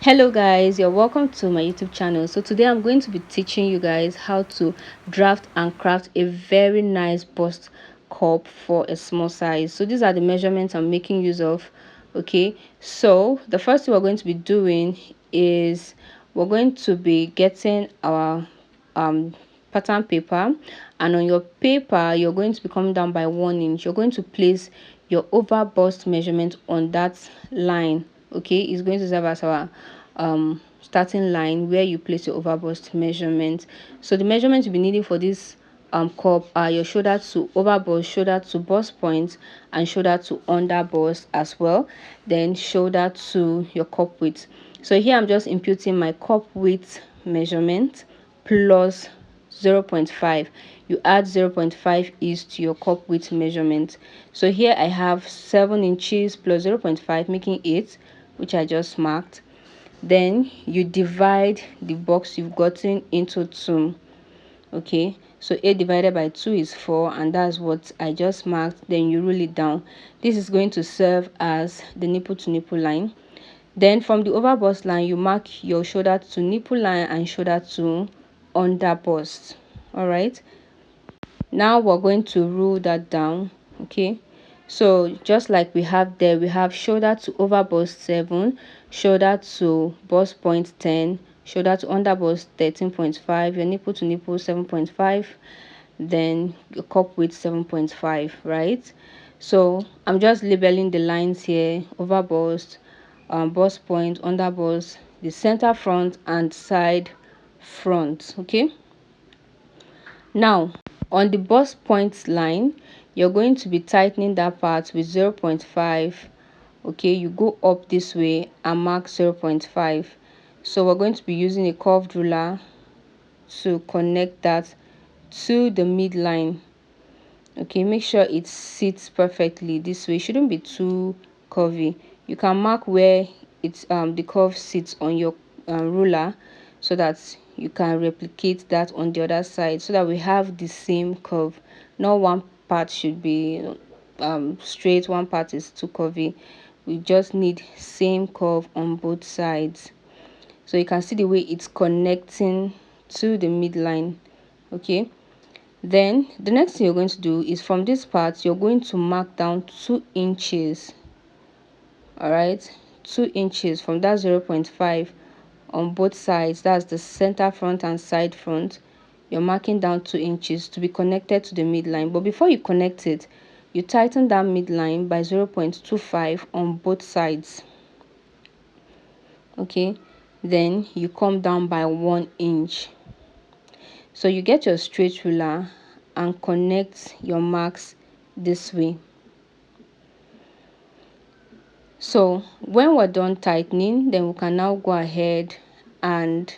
Hello guys, you're welcome to my YouTube channel. So today I'm going to be teaching you guys how to draft and craft a very nice bust cup for a small size. So these are the measurements I'm making use of. Okay, so the first thing we're going to be doing is we're going to be getting our pattern paper, and on your paper you're going to be coming down by 1 inch. You're going to place your over bust measurement on that line. Okay, it's going to serve as our starting line where you place your over bust measurement. So the measurements you'll be needing for this cup are your shoulder to over bust, shoulder to bust point, and shoulder to under bust as well, then shoulder to your cup width. So here I'm just imputing my cup width measurement plus 0.5. You add 0.5 is to your cup width measurement. So here I have 7 inches plus 0.5 making 8, which I just marked. Then you divide the box you've gotten into 2. Okay, so 8 divided by 2 is 4, and that's what I just marked. Then you roll it down. This is going to serve as the nipple to nipple line. Then from the over bust line, you mark your shoulder to nipple line and shoulder to under bust. All right, now we're going to rule that down. Okay, so just like we have there, we have shoulder to over bust 7, shoulder to bust point 10, shoulder to under bust 13.5, your nipple to nipple 7.5, then your cup width 7.5, right? So I'm just labeling the lines here: over bust, bust point, under bust, the center front and side front. Okay, now on the bust point line, you're going to be tightening that part with 0.5. Okay, you go up this way and mark 0.5. So we're going to be using a curved ruler to connect that to the midline. Okay, make sure it sits perfectly this way. It shouldn't be too curvy. You can mark where it's the curve sits on your ruler, so that you can replicate that on the other side, so that we have the same curve. Not one part should be straight, one part is too curvy. We just need same curve on both sides. So you can see the way it's connecting to the midline. Okay, then the next thing you're going to do is from this part you're going to mark down 2 inches. All right, 2 inches from that 0.5 on both sides. That's the center front and side front. You're marking down 2 inches to be connected to the midline. But before you connect it, you tighten that midline by 0.25 on both sides. Okay, then you come down by 1 inch. So you get your straight ruler and connect your marks this way. So when we're done tightening, then we can now go ahead and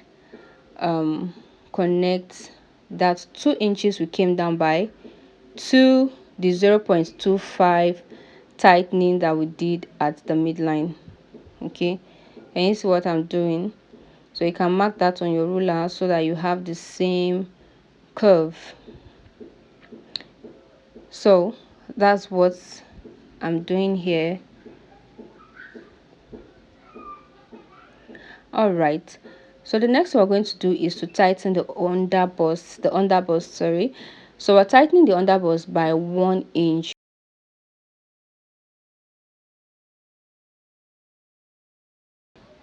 connect that 2 inches we came down by to the 0.25 tightening that we did at the midline. Okay, can you see what I'm doing? So you can mark that on your ruler so that you have the same curve. So that's what I'm doing here. All right, so the next we're going to do is to tighten the under bust, sorry. So we're tightening the under bust by 1 inch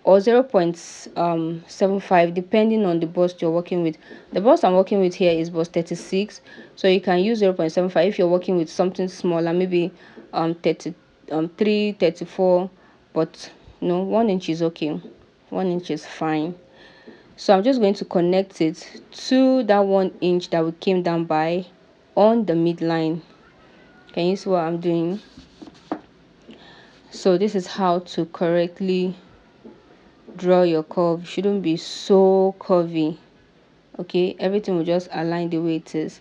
or 0.75 depending on the bust you're working with. The bust I'm working with here is bust 36, so you can use 0.75 if you're working with something smaller, maybe 33, 34, but no, 1 inch is okay. 1 inch is fine. So I'm just going to connect it to that 1 inch that we came down by on the midline. Can you see what I'm doing? So this is how to correctly draw your curve. Shouldn't be so curvy. Okay, everything will just align the way it is.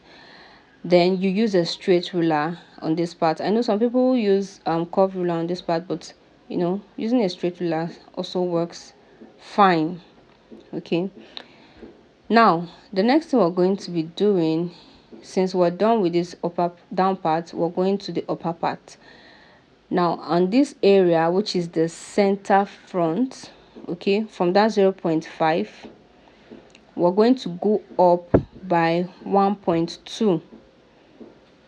Then you use a straight ruler on this part. I know some people use curved ruler on this part, but you know, using a straight ruler also works fine. Okay, now the next thing we're going to be doing, since we're done with this upper down part, we're going to the upper part. Now on this area, which is the center front, okay, from that 0.5, we're going to go up by 1.2,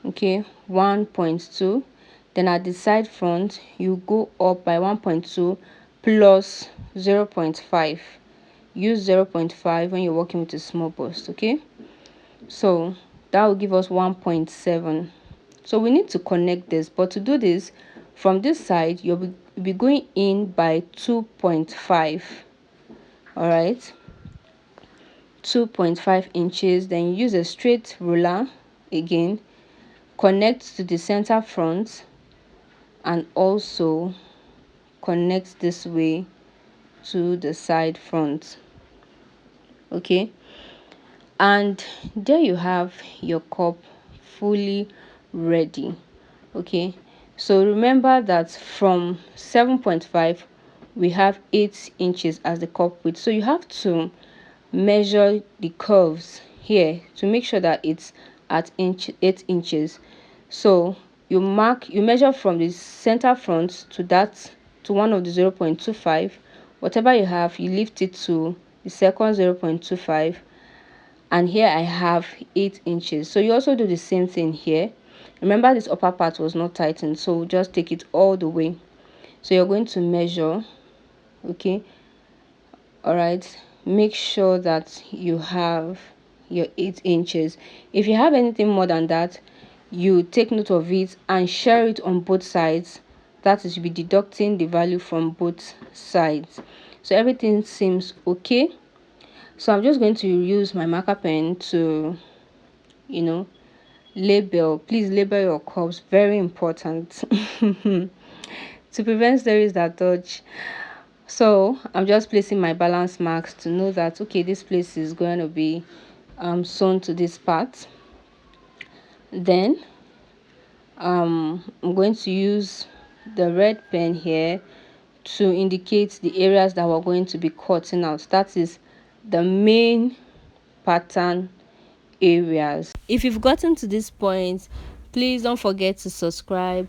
okay, 1.2. Then at the side front, you go up by 1.2 plus 0.5. Use 0.5 when you're working with a small bust, okay? So that will give us 1.7. So we need to connect this, but to do this, from this side you'll be going in by 2.5. all right, 2.5 inches. Then use a straight ruler again, connect to the center front, and also connect this way to the side front, okay? And there you have your cup fully ready, okay? So remember that from 7.5 we have 8 inches as the cup width, so you have to measure the curves here to make sure that it's at 8 inches. So you measure from the center front to one of the 0.25. whatever you have, you lift it to the second 0.25, and here I have 8 inches. So you also do the same thing here. Remember, this upper part was not tightened, so just take it all the way. So you're going to measure, okay? All right, make sure that you have your 8 inches. If you have anything more than that, you take note of it and share it on both sides. That is, you'll be deducting the value from both sides. So everything seems okay. So I'm just going to use my marker pen to, label. Please label your cups, very important, to prevent stories that dodge. So I'm just placing my balance marks to know that, okay, this place is going to be sewn to this part. Then I'm going to use the red pen here to indicate the areas that we're going to be cutting out. That is the main pattern areas. If you've gotten to this point, please don't forget to subscribe,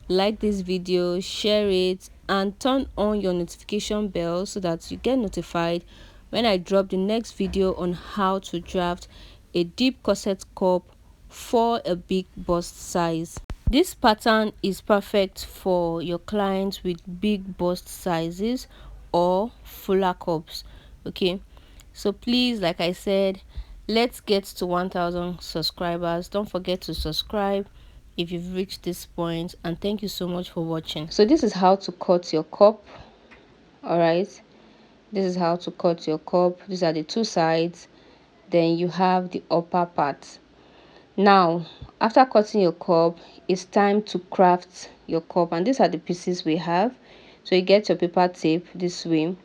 like this video, share it, and turn on your notification bell so that you get notified when I drop the next video on how to draft a deep corset cup for a big bust size. This pattern is perfect for your clients with big bust sizes or fuller cups, okay? So please, like I said, let's get to 1,000 subscribers. Don't forget to subscribe if you've reached this point, and thank you so much for watching. So this is how to cut your cup. All right, this is how to cut your cup. These are the two sides, then you have the upper part. Now after cutting your cup, it's time to craft your cup, and these are the pieces we have. So you get your paper tape this way,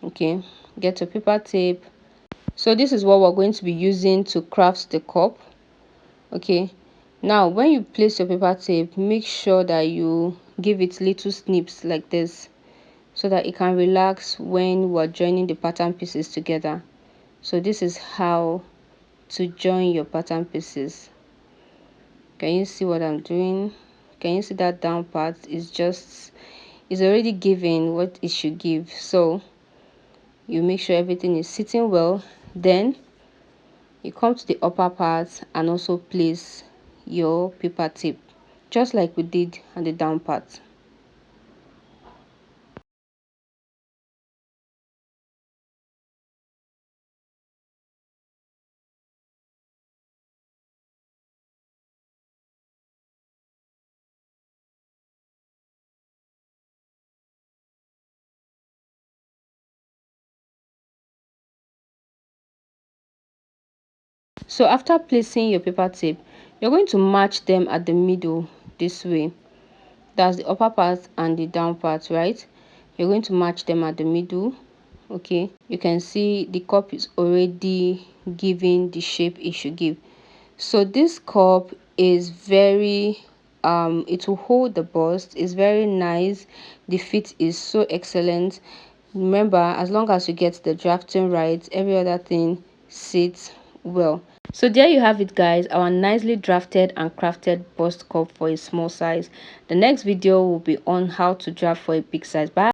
okay? Get your paper tape. So this is what we're going to be using to craft the cup, okay? Now when you place your paper tape, make sure that you give it little snips like this so that it can relax when we're joining the pattern pieces together. So this is how to join your pattern pieces. Can you see what I'm doing? Can you see that down part is already giving what it should give? So you make sure everything is sitting well. Then you come to the upper part and also place your paper tip just like we did on the down part. So after placing your paper tip, you're going to match them at the middle this way. That's the upper part and the down part, right? You're going to match them at the middle, okay? You can see the cup is already giving the shape it should give. So this cup is very it will hold the bust. It's very nice. The fit is so excellent. Remember, as long as you get the drafting right, every other thing sits well. So there you have it, guys, our nicely drafted and crafted bust cup for a small size. The next video will be on how to draft for a big size. Bye.